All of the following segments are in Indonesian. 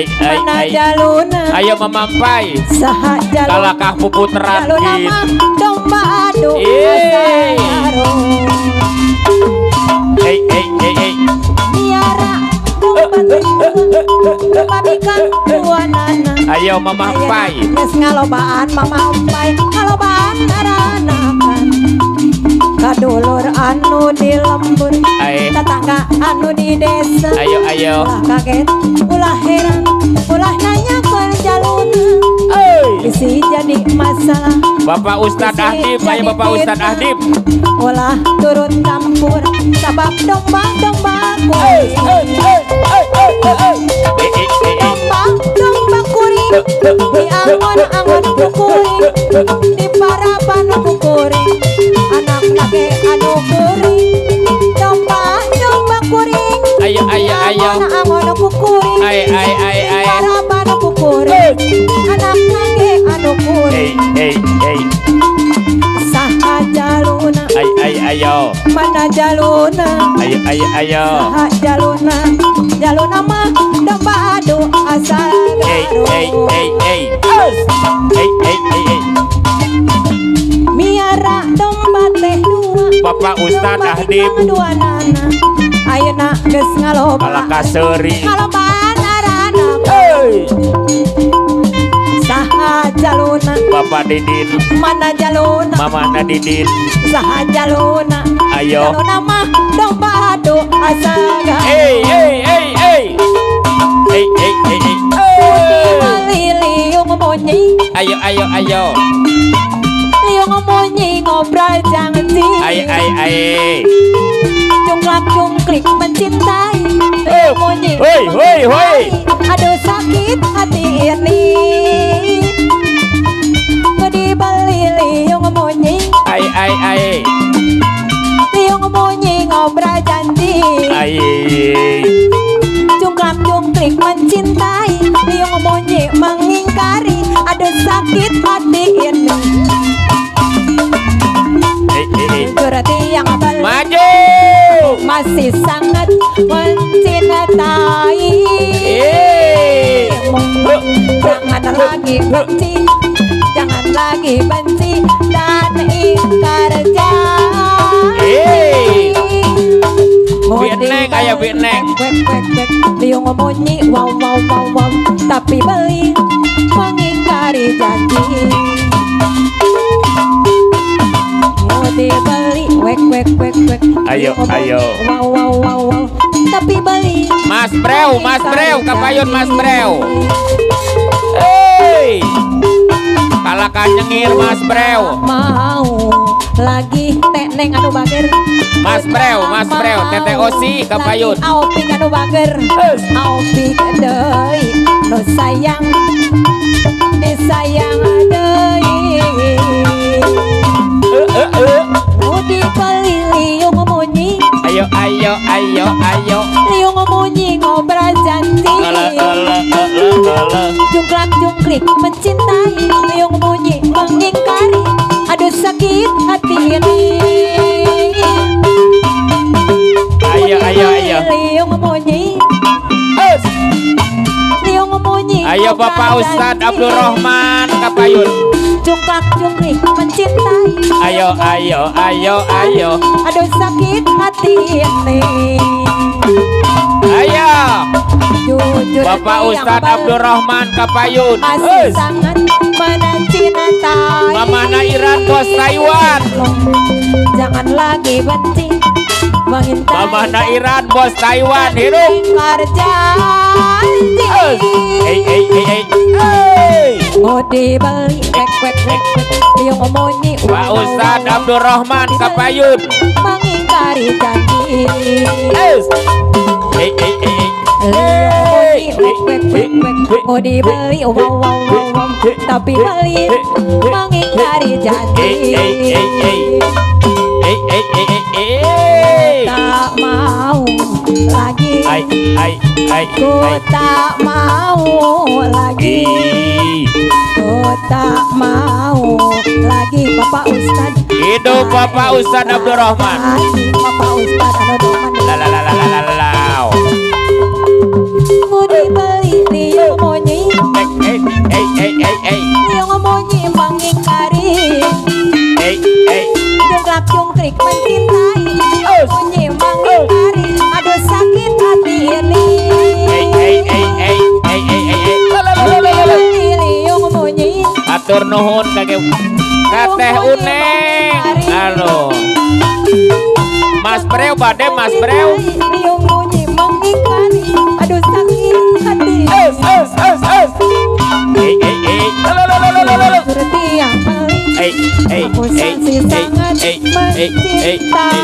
mana jaluna ayo mamampai saha jaluna kalakah puputran jaluna mah domba adu miara domba bikang tuanana ayo mamampai geus ngalobaan mamampai ngalobaan aranakan kadulur anu di lembur tetangga anu di desa ayo ulah kaget ulah heran ulah nanya ke jaluna isi jadi masalah Bapak Ustadz Ahdib ayo Bapak Ustadz Ahdib ulah turun campur sabab domba-dombaku domba kuring di angon-angon kuring di parapan kuring anak lagi anu kuring domba kuring ayo angon kuring ay parapan kuring anak lagi anu kuring saha jaluna ayo mana jaluna ayo saha jaluna mah domba adu asal garung miara domba teh dua Bapak Ustadz Ahdib dua nana ayeuna geus ngalobaan kalakah seuri ngalobaan arana saha jaluna Bapak Didin mana jaluna Mamana Didin saha jaluna ayo jaluna mah domba adu asal liung monyi ayo liung monyi ngobrol janji ay jungklak jungklik mencintai monyi hoi aduh sakit hati ini dibeli liung monyi liung monyi ngobrol janji jungklak jungklik mencintai liung monyi mengingkari aduh sakit hati ini berarti yang maju masih sangat mencintai jangan lagi benci jangan lagi benci dan ingkar janji Neng ayo Neng liung monyi wow tapi beli mengingkari janji dibeli wek ayo wow tapi beli Mas Breu kapayun Mas Breu kalakah nyengir Mas Breu mau lagi neng anu bager Mas Breu tete osi kapayun aupik anu bager aupik deui nu sayang disayang deui dibeli liung monyi ayo liung monyi ngobrol janji jungklak jungklik mencintai liung monyi mengingkari aduh sakit hati ini ayo liung monyi ayo Bapak Ustadz Abdurrahman kapayun jungklak jungklik mencintai ayo aduh sakit hati ini ayo jujur Bapak hati Ustadz yang Abdurrahman kapayun masih sangat mencintai Mamana Iran bos Taiwan jangan lagi benci mengintai Mamana Iran bos Taiwan hidup ingkar janji mau dibeli wek liung monyi Pak Ustadz Abdurrahman kapayun mengingkari janji mau dibeli wow tapi beli mengingkari janji tak mau lagi ku tak mau lagi ku tak mau lagi Bapak Ustadz hidup Bapak Ustadz Abdurrahman Bapak Ustadz anu doman la mau dibeli liung jungkrik mencintai bunyi mengingkari aduh sakit hati ini liung bunyi atur nuhun kage Kateh Uneng halo Mas Breu bade Mas Breu liung bunyi mengingkari aduh sakit hati seperti yang paling aku masih sangat mencintai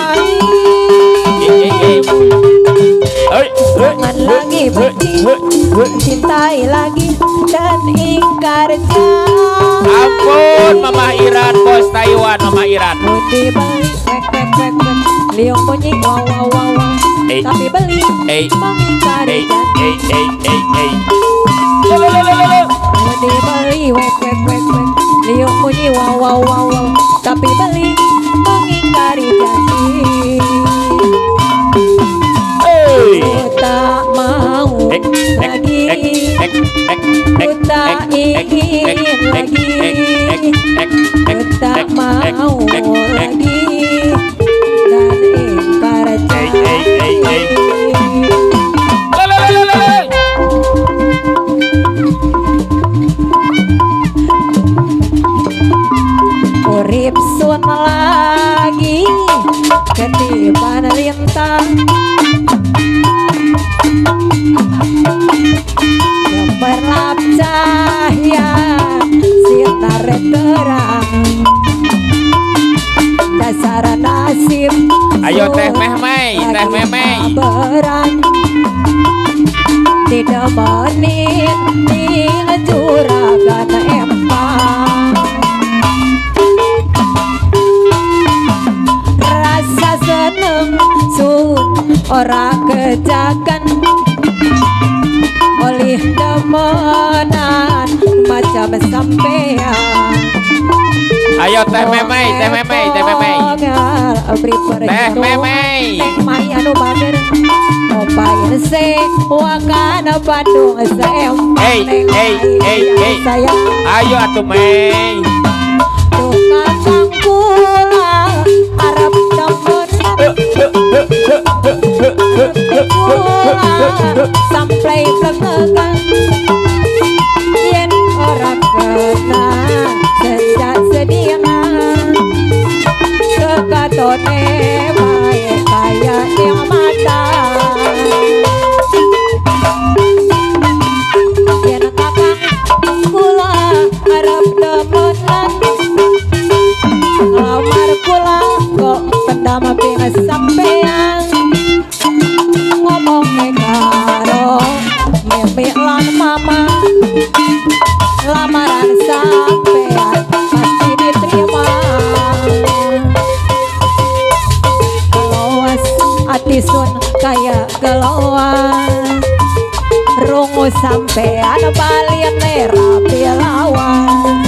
jangan lagi benci cintai lagi dan ingkar ampun Mama Iran bos Taiwan Mama Iran di balik wek liung bunyi wow wow wow wow tapi beli mengingkari janji di beli wek liung bunyi wow wow wow wow tapi beli mengingkari janji ku tak mau lagi ku tak ingin lagi ku tak mau lagi dan ingkar janji urip sun lagi ketiban lintang gemerlap cahaya sinar terang dasar nasib ayo teh memei beran tidak menit di juragan empang rasa seneng sun ora kejakan oleh demenan macam sampean ayo teh memei teh memei mai anu bager opain se wakana Bandung sayang ayo atuh mei tuh kakang kula arep demen kula sampai plegegan yen ora kena sejak sediangan kekatone bae kaya yang mata yen kakang kula arep demenan ngamar kula kok pendam ping sampean ngomong karo mimi lan mama lamaran sampean pasti diterima geloas ati sun kaya geloas rungu sampean balian rapi lawan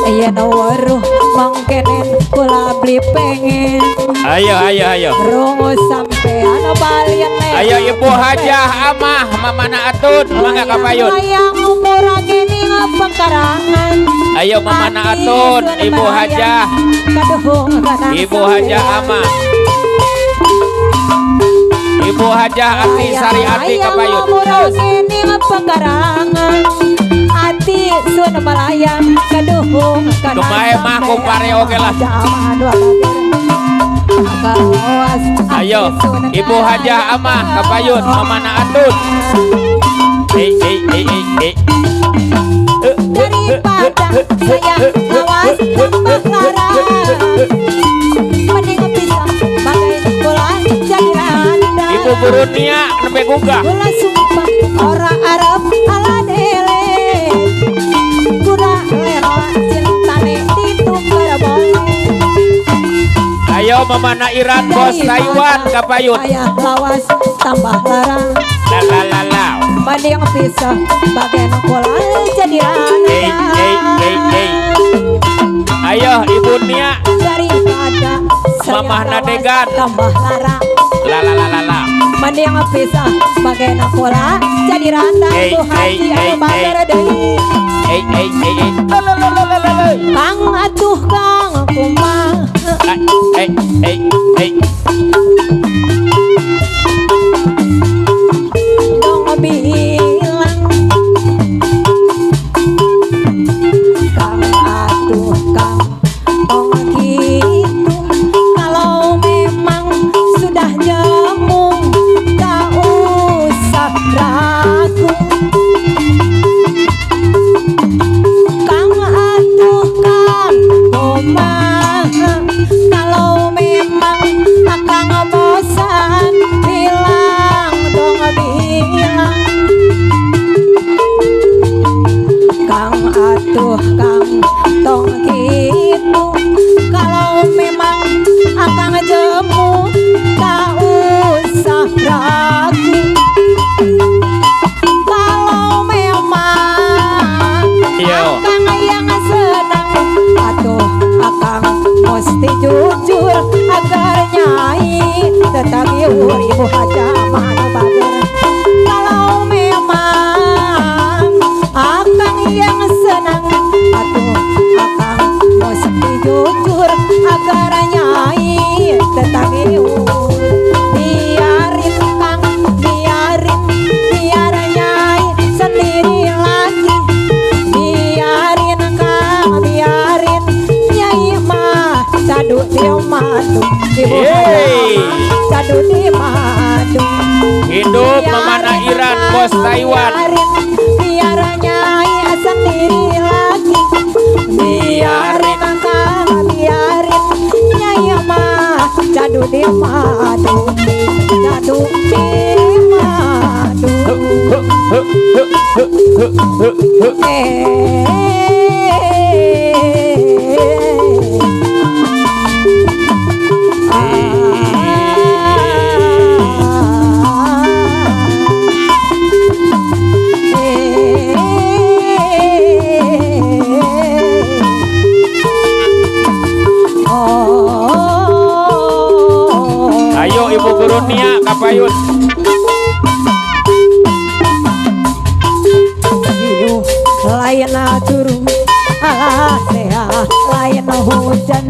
yen weruh mangkenen kula beli pengen ayo rungu sampean balian ayo Ibu Hajah Amah Mamana Atun mangga kapayun yang umur gini pekarangan ayo Mamana Atun Ibu Hajah Ibu Hajah Amah Ibu Hajah Ati Sariati kapayun umur gini pekarangan ati sun malayang kaduhung kumahe mah kumpare oge lah ayo Ibu Hajah Amah kapayun Mamana Atun daripada saya lawas baklara mending bisa pakai bola jadi randa Ibu Burunia nembe gugah bola sumpah orang Arab ala dele kuda lera cintane ditukar boleh ayo Mamana Iran bos Taiwan kapayun ayah lawas tambah larang la mending bisa bagian bola jadi randa ayo Ibu Nia daripada Mamah Nadegan tambah larang la mending bisa bagian bola jadi randa itu haji anu bager deui kang atuh kang kumaha Hey. Dong bilang Kang atuh Kang tong gitu kalau memang sudah jemu tak usah ragu Kang atuh Kang kumaha kalau memang akang bosan bilang dong bilang Kang atuh Kang tong gitu kalau memang akang jemu tak usah ragu kalau memang Yo. akang yang senang atuh akang mesti jujur agar nyai tetap ibu haja mana bager kalau memang akang yang senang atuh akang mesti jujur agar nyai tetap ibu biarin Kang biar nyai sendiri lagi biarin Kang biarin nyai mah cadu di madu ibu Yeay. cadu di madu Hidup memana Iran bos Taiwan. biar nyai sendiri lagi biarin Kang biarin nyai mah cadu di madu cadu di madu Ayo Ibu Guru Nia Kapayun. Layan turun alah sea layan hujan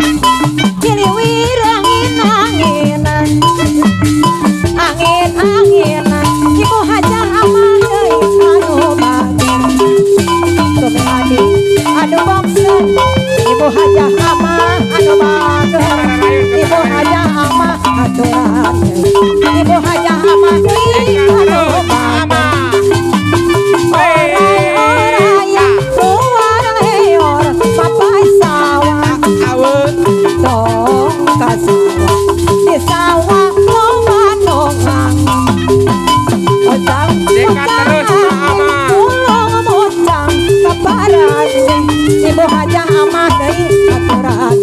hiliwir angin-anginan angin-anginan ibu haja aman deui anu bager tumeladi anu bangsa ibu haja amah anu bager ibu haja amah aturan ibu haja amah deui anu bager Ibu haja amah deui aturan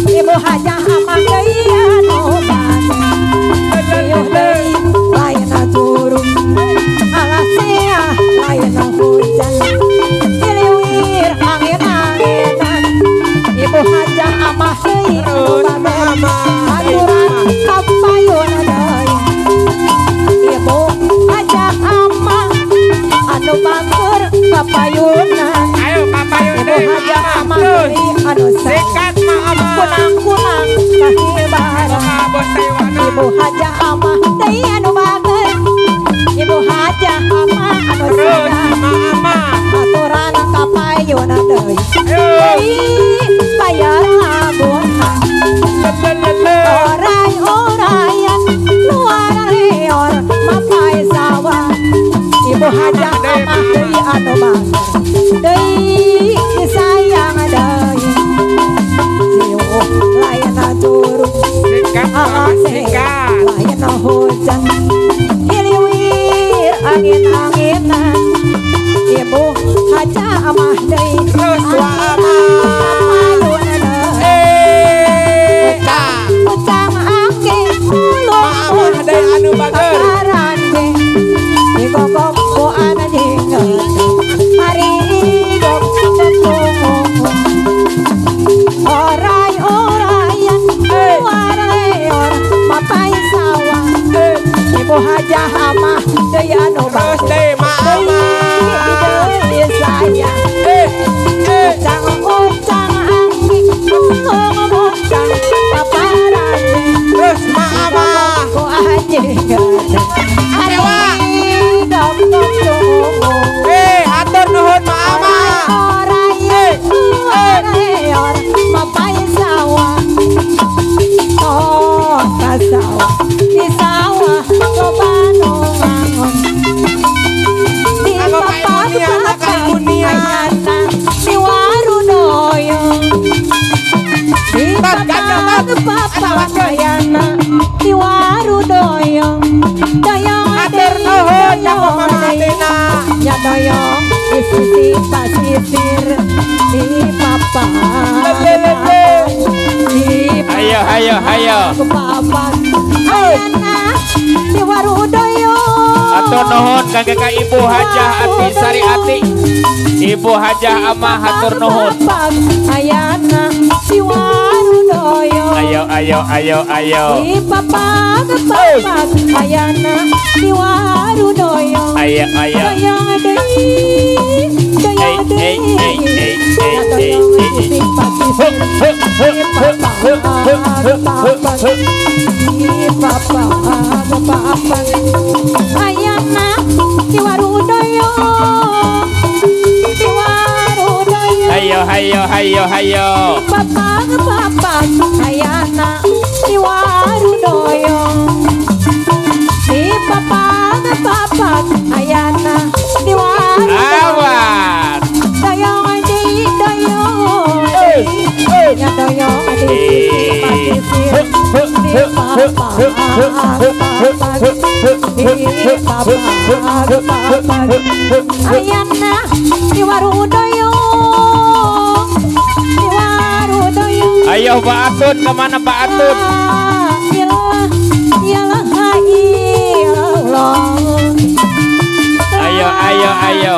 ibu haja amah deui anu bager ieuh deui layan turun alasea layan hujan hiliwir angin-anginan ibu haja amah deui anu bager aturan kapayun deui ibu haja amah anu bager kapayunan ibu haja amah deui anu Sikat mah ama. kunang-kunang kahibaran ibu haja amah deui anu bager ibu haja amah anu sadar aturan kapayun deui bayar labunan oray-orayan luar leor mapai sawah ibu haja amah deui anu bager deui disayang deui ieuh layan turun layan hujan hiliwir angin-anginan ibu haja amah deui kapayun deui utang angin ulung anu bager. pakaran ge digogok ku ana dingeut hari igok tetunggung oray-orayan luar leor mapai sawah ibu haja amah deui anu bager deui disayang ucang-ucang angin ulung Dewa. Dom dom dom. Hatur nuhun mama. Mapai sawah, oh sawah, di sawah coba nongangon, di papan papan di waru doyong, di papan papan ayana, di waru doyong, doyong Hatur nuhun napa mama Atina. ya doyong di sisi pasisir di papan di Ayo. papan ayana di waru doyong Hatur nuhun kangge ka Ibu Hajah Ati Sariati. Ibu Hajah Amah hatur nuhun. ayana di waru doyong Ayo. di papan ayana di waru doyong Ayo. doyong ayana di waru doyong di waru doyong Hayo. papa ayana di waru doyong di papa ayana di waru Awas. doyong ya doyong ayana di waru doyong di waru doyong Ayo Mbak Atun, kemana Mbak Atun? Ayo.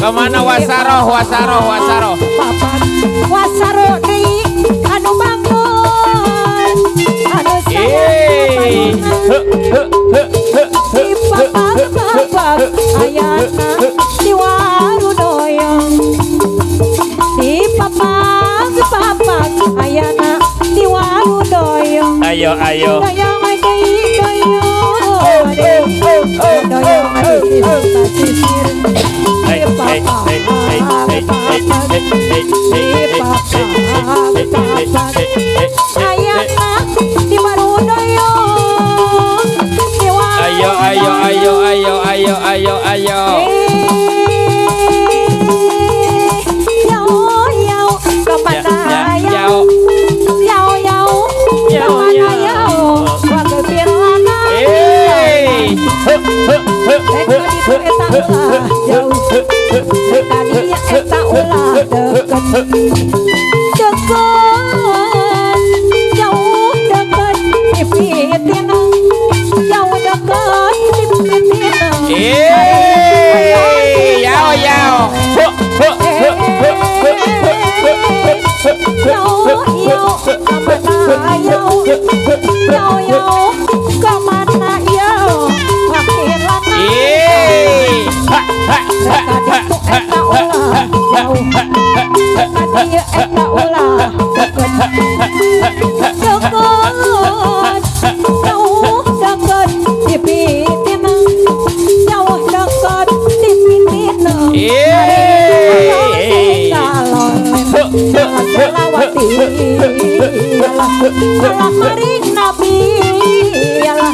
Kemana Wasaroh? Wasaro deui anu bangun anu papak ayana di waru doyong di papak ayana di waru doyong Ayo. doyong doyong pasisir di papak ayana di waru doyong di waru Ayo. Alah maring nabi yalah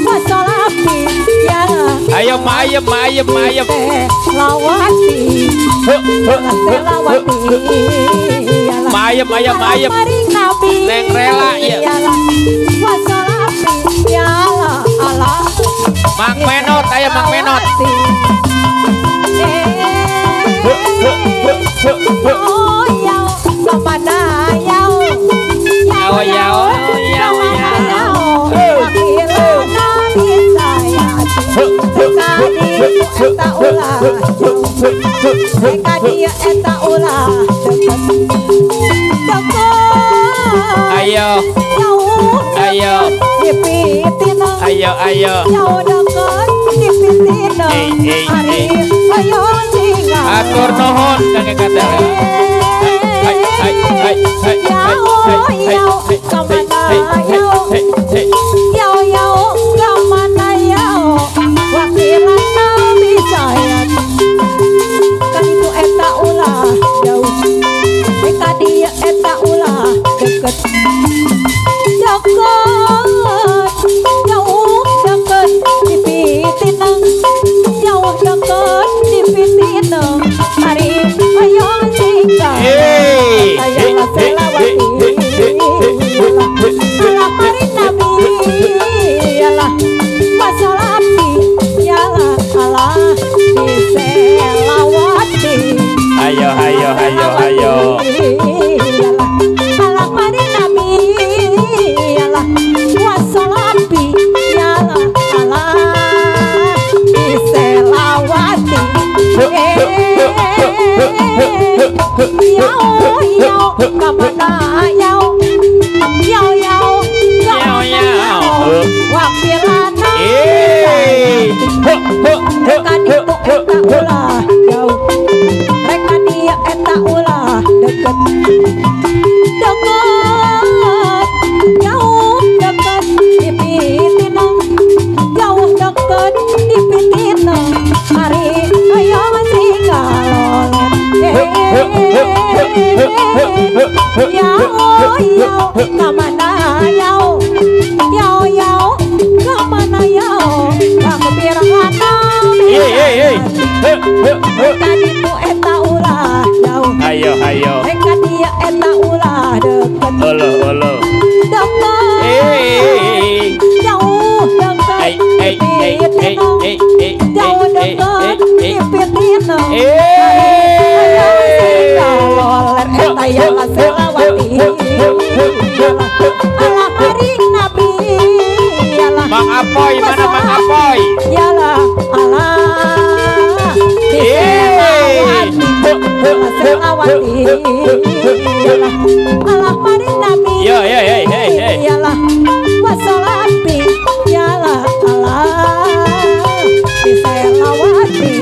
wasalapi yalah Ayo mayem lawati lawati yalah mayem maring nabi Neng rela ya yalah wasalapi yalah alah Mang Menot ayo Mang Menot oh yau kepada yau eta ulah eta ulah deket Ayo. Ayo. Dipitin. Ayo. Jauh dekat dipitin. Ari ayo singa. Atur nuhun kakek kata. Ayo. Ayo. Mereka dia eta ulah deket. Olo. Jauh dekat dipitin. Jauh dekat dipitin. Loler eta yang selawati. Alah haring nabi. Mang Apoy, mana Mang Apoy? Yalah alah selawati. Alah maring nabi. Yalah wasalapi. Yalah alah selawati.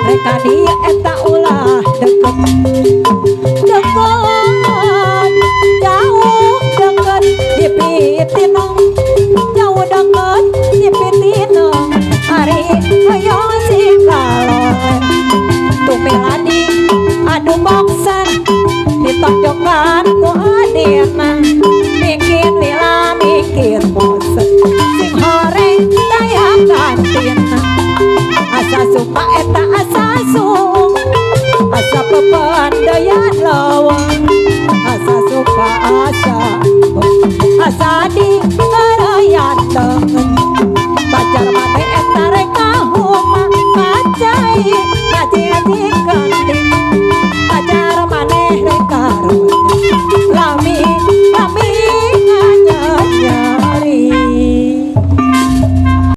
Mereka dia eta